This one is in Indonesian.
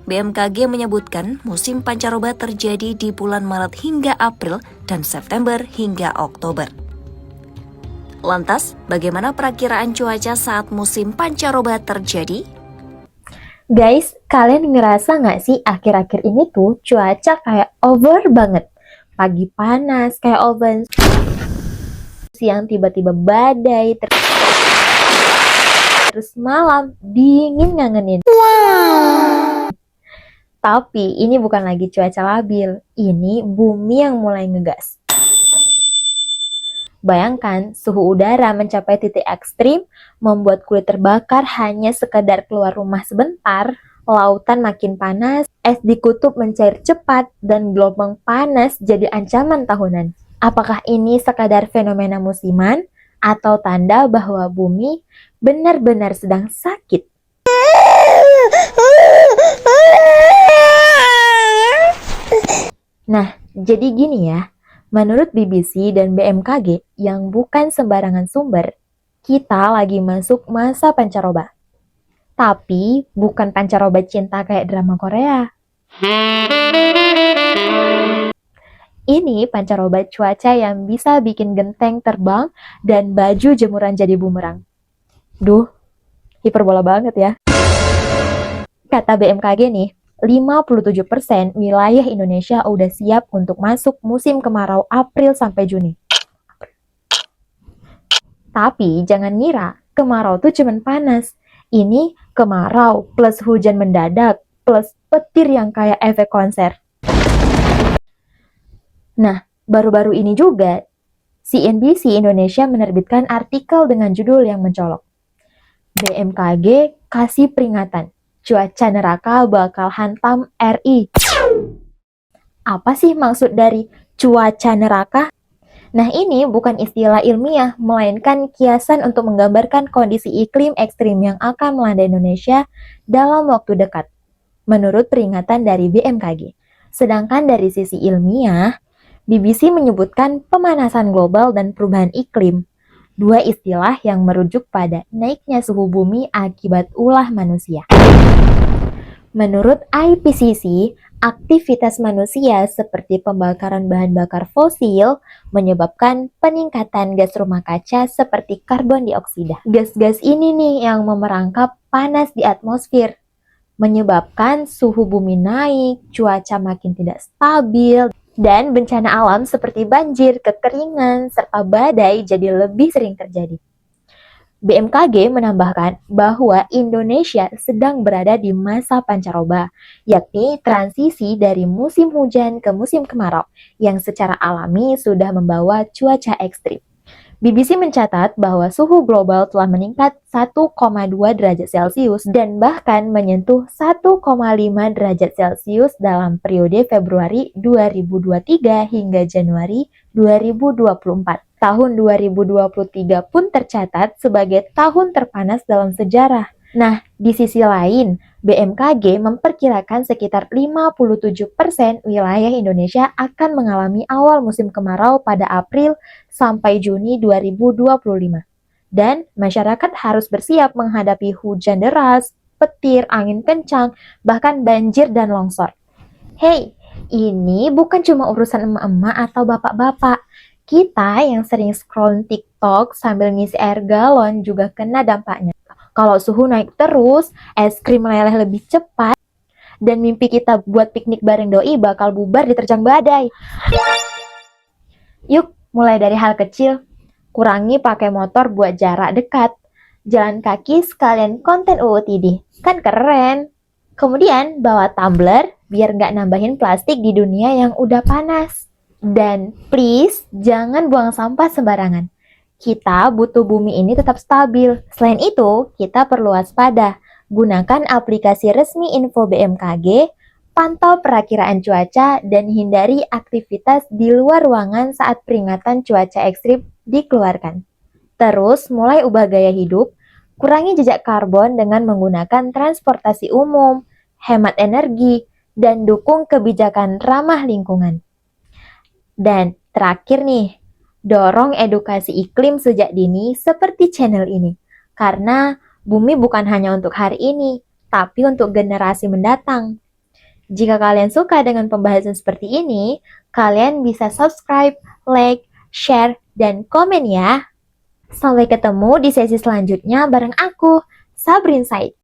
BMKG menyebutkan musim pancaroba terjadi di bulan Maret hingga April dan September hingga Oktober. Lantas, bagaimana perakiraan cuaca saat musim pancaroba terjadi? Guys, kalian ngerasa nggak sih akhir-akhir ini tuh cuaca kayak over banget? Pagi panas kayak oven, siang tiba-tiba badai, terus malam dingin ngangenin. Tapi ini bukan lagi cuaca labil, ini bumi yang mulai ngegas. Bayangkan, suhu udara mencapai titik ekstrim, membuat kulit terbakar hanya sekedar keluar rumah sebentar, lautan makin panas, es di kutub mencair cepat, dan gelombang panas jadi ancaman tahunan. Apakah ini sekadar fenomena musiman, atau tanda bahwa bumi benar-benar sedang sakit? Nah, jadi gini ya. Menurut BBC dan BMKG yang bukan sembarangan sumber, kita lagi masuk masa pancaroba. Tapi bukan pancaroba cinta kayak drama Korea. Ini pancaroba cuaca yang bisa bikin genteng terbang dan baju jemuran jadi bumerang. Duh, hiperbola banget ya. Kata BMKG nih, 57% wilayah Indonesia udah siap untuk masuk musim kemarau April sampai Juni. Tapi jangan ngira kemarau tuh cuman panas. Ini kemarau plus hujan mendadak plus petir yang kayak efek konser. Nah, baru-baru ini juga CNBC Indonesia menerbitkan artikel dengan judul yang mencolok. BMKG kasih peringatan. Cuaca neraka bakal hantam RI. Apa sih maksud dari cuaca neraka? Nah, ini bukan istilah ilmiah, melainkan kiasan untuk menggambarkan kondisi iklim ekstrim yang akan melanda Indonesia dalam waktu dekat, menurut peringatan dari BMKG. Sedangkan dari sisi ilmiah, BBC menyebutkan pemanasan global dan perubahan iklim, dua istilah yang merujuk pada naiknya suhu bumi akibat ulah manusia. Menurut IPCC, aktivitas manusia seperti pembakaran bahan bakar fosil menyebabkan peningkatan gas rumah kaca seperti karbon dioksida. Gas-gas ini nih yang memerangkap panas di atmosfer, menyebabkan suhu bumi naik, cuaca makin tidak stabil, dan bencana alam seperti banjir, kekeringan, serta badai jadi lebih sering terjadi. BMKG menambahkan bahwa Indonesia sedang berada di masa pancaroba, yakni transisi dari musim hujan ke musim kemarau, yang secara alami sudah membawa cuaca ekstrim. BBC mencatat bahwa suhu global telah meningkat 1,2 derajat Celcius dan bahkan menyentuh 1,5 derajat Celcius dalam periode Februari 2023 hingga Januari 2024. Tahun 2023 pun tercatat sebagai tahun terpanas dalam sejarah. Nah, di sisi lain, BMKG memperkirakan sekitar 57% wilayah Indonesia akan mengalami awal musim kemarau pada April sampai Juni 2025. Dan masyarakat harus bersiap menghadapi hujan deras, petir, angin kencang, bahkan banjir dan longsor. Hey, ini bukan cuma urusan emak-emak atau bapak-bapak. Kita yang sering scroll TikTok sambil ngisi air galon juga kena dampaknya. Kalau suhu naik terus, es krim meleleh lebih cepat, dan mimpi kita buat piknik bareng doi bakal bubar diterjang badai. Yuk, mulai dari hal kecil. Kurangi pakai motor buat jarak dekat. Jalan kaki sekalian konten UUTD. Kan keren. Kemudian bawa tumbler biar nggak nambahin plastik di dunia yang udah panas. Dan please, jangan buang sampah sembarangan. Kita butuh bumi ini tetap stabil. Selain itu, kita perlu waspada. Gunakan aplikasi resmi info BMKG, pantau perakiraan cuaca, dan hindari aktivitas di luar ruangan saat peringatan cuaca ekstrim dikeluarkan. Terus, mulai ubah gaya hidup, kurangi jejak karbon dengan menggunakan transportasi umum, hemat energi, dan dukung kebijakan ramah lingkungan. Dan terakhir nih, dorong edukasi iklim sejak dini seperti channel ini. Karena bumi bukan hanya untuk hari ini, tapi untuk generasi mendatang. Jika kalian suka dengan pembahasan seperti ini, kalian bisa subscribe, like, share, dan komen ya. Sampai ketemu di sesi selanjutnya bareng aku, Sabrin Said.